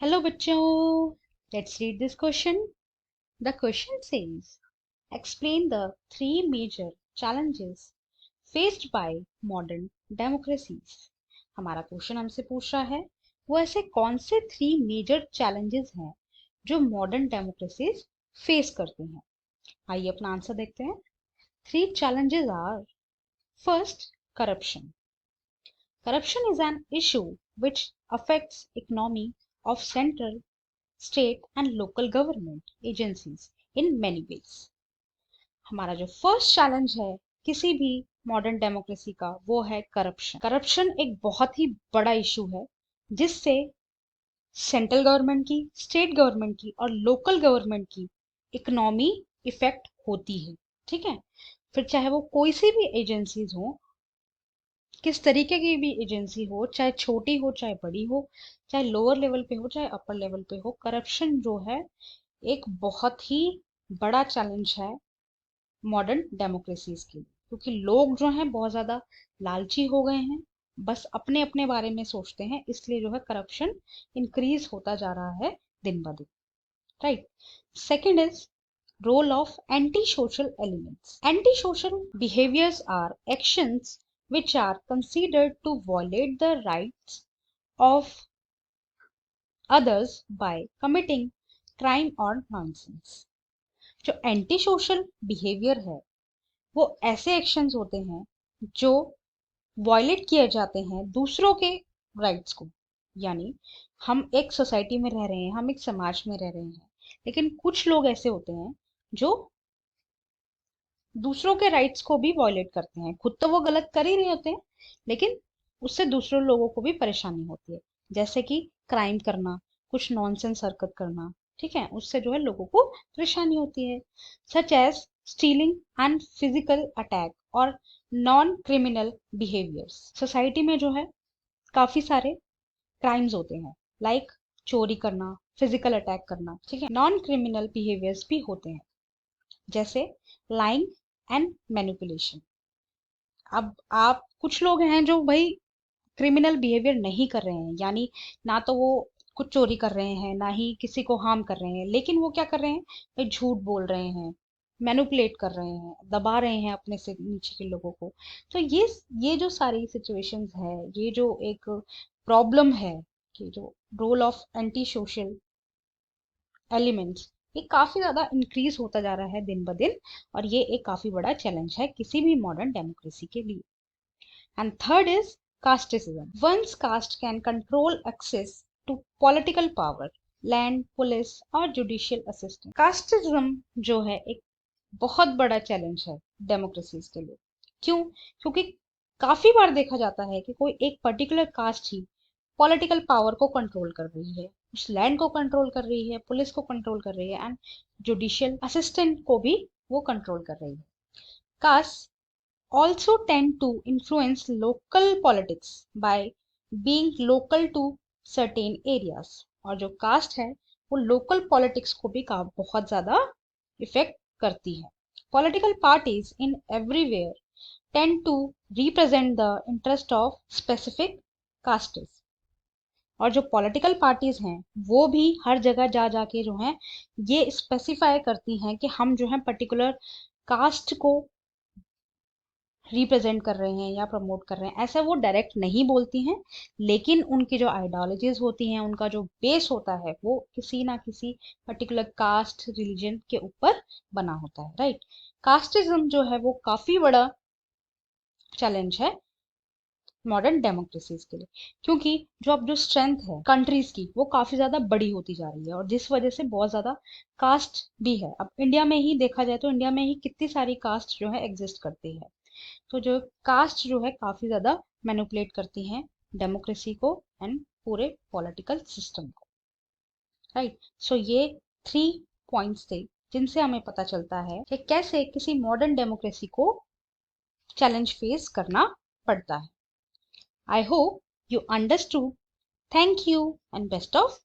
Hello बच्चों, let's read this question. The question says explain the three major challenges faced by modern democracies. हमारा question हमसे पूछ रहा है वो ऐसे कौन से थ्री मेजर challenges हैं जो मॉडर्न डेमोक्रेसीज फेस करती हैं. आइए अपना आंसर देखते हैं. Three challenges are: first, corruption. Corruption is an issue which affects economy of central, state and local government agencies in many ways. हमारा जो फर्स्ट चैलेंज है किसी भी मॉडर्न डेमोक्रेसी का वो है करप्शन. करप्शन एक बहुत ही बड़ा इशू है जिससे सेंट्रल गवर्नमेंट की, स्टेट गवर्नमेंट की और लोकल गवर्नमेंट की इकोनॉमी इफेक्ट होती है. ठीक है, फिर चाहे वो कोई सी भी एजेंसीज हो, किस तरीके की भी एजेंसी हो, चाहे छोटी हो चाहे बड़ी हो, चाहे लोअर लेवल पे हो चाहे अपर लेवल पे हो, करप्शन जो है एक बहुत ही बड़ा चैलेंज है मॉडर्न डेमोक्रेसीज के लिए. क्योंकि लोग जो हैं बहुत ज्यादा लालची हो गए हैं, बस अपने अपने बारे में सोचते हैं, इसलिए जो है करप्शन इंक्रीज होता जा रहा है दिन ब दिन. Right. Second is role of anti-social elements. Anti-social behaviors are actions which are considered to violate the rights of others by committing crime or nonsense. जो एंटी सोशल बिहेवियर है वो ऐसे एक्शंस होते हैं जो वायलेट किए जाते हैं दूसरों के राइट्स को. यानी हम एक सोसाइटी में रह रहे हैं, हम एक समाज में रह रहे हैं, लेकिन कुछ लोग ऐसे होते हैं जो दूसरों के राइट्स को भी वॉयलेट करते हैं. खुद तो वो गलत कर ही रहे होते हैं, लेकिन उससे दूसरों लोगों को भी परेशानी होती है. जैसे कि क्राइम करना, कुछ नॉनसेंस हरकत करना. ठीक है, उससे जो है लोगों को परेशानी होती है. Such as stealing and physical attack और नॉन क्रिमिनल बिहेवियर्स. सोसाइटी में जो है काफी सारे क्राइम्स होते हैं, लाइक चोरी करना, फिजिकल अटैक करना. ठीक है, नॉन क्रिमिनल बिहेवियर्स भी होते हैं जैसे लाइंग एंड मैनिपुलेशन. अब आप कुछ लोग हैं जो भाई क्रिमिनल बिहेवियर नहीं कर रहे हैं, यानी ना तो वो कुछ चोरी कर रहे हैं ना ही किसी को हार्म कर रहे हैं, लेकिन वो क्या कर रहे हैं भाई, झूठ बोल रहे हैं, मैनिपुलेट कर रहे हैं, दबा रहे हैं अपने से नीचे के लोगों को. तो ये जो सारी सिचुएशंस है, ये जो एक प्रॉब्लम है कि जो role of anti social elements, ये काफी ज्यादा इंक्रीज होता जा रहा है दिन ब दिन, और ये एक काफी बड़ा चैलेंज है किसी भी मॉडर्न डेमोक्रेसी के लिए. And third is casteism. Once caste can control access to political power, land, police और जुडिशियल असिस्टेंस. कास्टिज्म जो है एक बहुत बड़ा चैलेंज है डेमोक्रेसीज के लिए. क्यों? क्योंकि काफी बार देखा जाता है कि कोई एक पर्टिकुलर कास्ट ही पॉलिटिकल पावर को कंट्रोल कर रही है, उस लैंड को कंट्रोल कर रही है, पुलिस को कंट्रोल कर रही है एंड जुडिशियल असिस्टेंट को भी वो कंट्रोल कर रही है. Caste also tend to influence local politics by being local to certain areas. और जो कास्ट है वो लोकल पॉलिटिक्स को भी बहुत ज्यादा इफेक्ट करती है. Political parties in everywhere tend to represent the interest of specific castes. और जो पॉलिटिकल पार्टीज हैं वो भी हर जगह जा जाके जो है ये स्पेसिफाई करती हैं कि हम जो है पर्टिकुलर कास्ट को रिप्रेजेंट कर रहे हैं या प्रमोट कर रहे हैं. ऐसा वो डायरेक्ट नहीं बोलती हैं, लेकिन उनकी जो आइडियोलॉजीज होती हैं, उनका जो बेस होता है वो किसी ना किसी पर्टिकुलर कास्ट रिलीजन के ऊपर बना होता है. राइट. कास्टिज्म जो है वो काफी बड़ा चैलेंज है मॉडर्न डेमोक्रेसीज के लिए, क्योंकि जो अब जो स्ट्रेंथ है कंट्रीज की वो काफी ज्यादा बड़ी होती जा रही है, और जिस वजह से बहुत ज्यादा कास्ट भी है. अब इंडिया में ही देखा जाए तो इंडिया में ही कितनी सारी कास्ट जो है एग्जिस्ट करती है. तो जो कास्ट जो है काफी ज्यादा मैनिपुलेट करती हैं डेमोक्रेसी को एंड पूरे पॉलिटिकल सिस्टम को. राइट. सो ये थ्री पॉइंट्स थे जिनसे हमें पता चलता है कि कैसे किसी मॉडर्न डेमोक्रेसी को चैलेंज फेस करना पड़ता है. I hope you understood. Thank you and best of